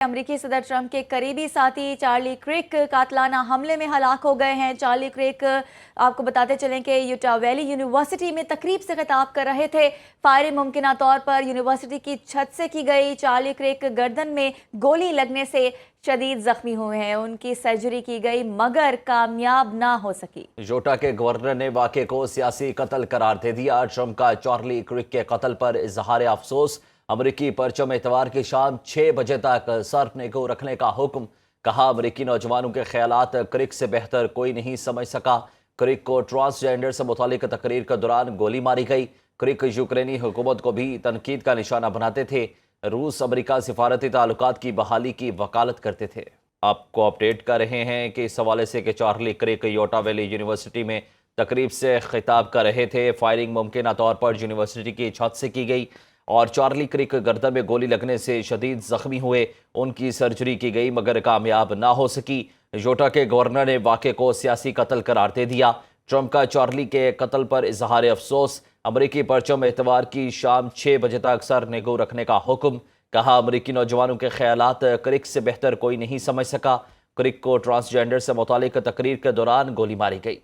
अमरीकी सदर ट्रंप के करीबी साथी चार्ली क्रिक कातलाना हमले में हलाक हो गए हैं। चार्ली क्रिक आपको बताते चलें कि यूटा वैली यूनिवर्सिटी में तकरीब से खिताब कर रहे थे। फायरिंग मुमकिना तौर पर यूनिवर्सिटी की छत से की गई। चार्ली क्रिक गर्दन में गोली लगने से शदीद जख्मी हुए हैं। उनकी सर्जरी की गई मगर कामयाब ना हो सकी। यूटा के गवर्नर ने वाक़े को सियासी कत्ल करार दे दिया। ट्रंप का चार्ली क्रिक के कत्ल पर इजहार अफसोस। अमरीकी परचम एतवार की शाम 6 बजे तक सर निगो रखने का हुक्म। कहा अमरीकी नौजवानों के ख्यालात क्रिक से बेहतर कोई नहीं समझ सका। क्रिक को ट्रांसजेंडर से मुतालिक तकरीर के दौरान गोली मारी गई। क्रिक यूक्रेनी हुकूमत को भी तनकीद का निशाना बनाते थे। रूस अमरीका सिफारती ताल्लुकात की बहाली की वकालत करते थे। आपको अपडेट कर रहे हैं कि इस हवाले से कि चार्ली क्रिक यूटा वैली यूनिवर्सिटी में तकरीब से खिताब कर रहे थे। फायरिंग मुमकिन तौर पर यूनिवर्सिटी की छत से की गई और चार्ली क्रिक गर्दन में गोली लगने से शदीद जख्मी हुए। उनकी सर्जरी की गई मगर कामयाब ना हो सकी। यूटा के गवर्नर ने वाक़े को सियासी कत्ल करार दे दिया। ट्रंप का चार्ली के कत्ल पर इजहार अफसोस। अमरीकी परचम एतवार की शाम 6 बजे तक सर निगो रखने का हुक्म। कहा अमरीकी नौजवानों के ख्यालात क्रिक से बेहतर कोई नहीं समझ सका। क्रिक को ट्रांसजेंडर से मुतालिक तकरीर के दौरान गोली मारी गई।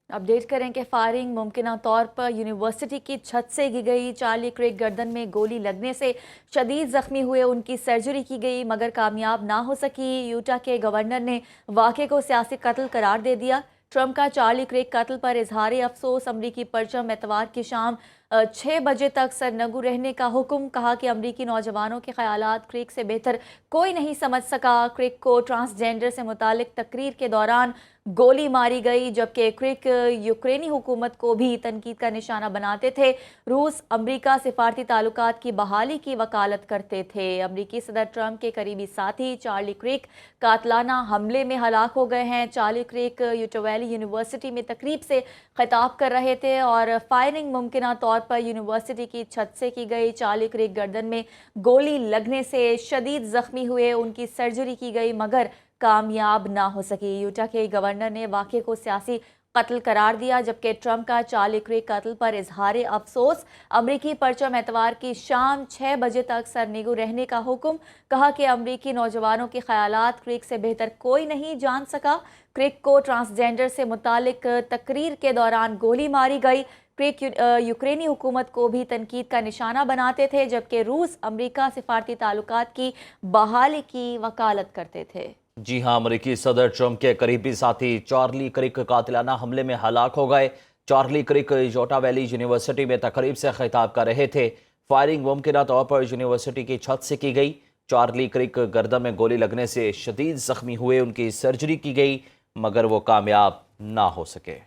अपडेट करें कि फायरिंग मुमकिना तौर पर यूनिवर्सिटी की छत से की गई। चार्ली क्रिक गर्दन में गोली लगने से शदीद जख्मी हुए। उनकी सर्जरी की गई मगर कामयाब ना हो सकी। यूटा के गवर्नर ने वाक़े को सियासी कत्ल करार दे दिया। ट्रंप का चार्ली क्रिक कत्ल पर इजहार अफसोस। अमरीकी परचम एतवार की शाम 6 बजे तक सरनगू रहने का हुक्म। कहा कि अमरीकी नौजवानों के ख्यालात क्रिक से बेहतर कोई नहीं समझ सका। क्रिक को ट्रांसजेंडर से मुतालिक तकरीर के दौरान गोली मारी गई जबकि क्रिक यूक्रेनी हुकूमत को भी तनकीद का निशाना बनाते थे। रूस अमरीका सिफारती ताल्लुकात की बहाली की वकालत करते थे। अमरीकी सदर ट्रंप के करीबी साथी चार्ली क्रिक कातलाना हमले में हलाक हो गए हैं। चार्ली क्रिक यूटा वैली यूनिवर्सिटी में तकरीब से खिताब कर रहे थे और फायरिंग मुमकिना तौर पर यूनिवर्सिटी की छत से की गई। चार्ली क्रिक गर्दन में गोली लगने से शदीद जख्मी हुए। उनकी सर्जरी की गई मगर कामयाब ना हो सकी। यूटा के गवर्नर ने वाक़े को सियासी कत्ल करार दिया जबकि ट्रंप का चार्ली क्रिक कत्ल पर इजहार अफसोस। अमरीकी परचम एतवार की शाम 6 बजे तक सरनिगू रहने का हुक्म। कहा कि अमरीकी नौजवानों के ख्यालात क्रिक से बेहतर कोई नहीं जान सका। क्रिक को ट्रांसजेंडर से मुतालिक तकरीर के दौरान गोली मारी गई। क्रिक यूक्रेनी हुकूमत को भी तनकीद का निशाना बनाते थे जबकि रूस अमरीका सिफारती ताल्लुकात की बहाली की वकालत करते थे। जी हाँ, अमरीकी सदर ट्रंप के करीबी साथी चार्ली क्रिक कातिलाना हमले में हलाक हो गए। चार्ली क्रिक यूटा वैली यूनिवर्सिटी में तकरीब से खिताब कर रहे थे। फायरिंग मुमकिन तौर पर यूनिवर्सिटी की छत से की गई। चार्ली क्रिक गर्दन में गोली लगने से शदीद जख्मी हुए। उनकी सर्जरी की गई मगर वो कामयाब ना हो सके।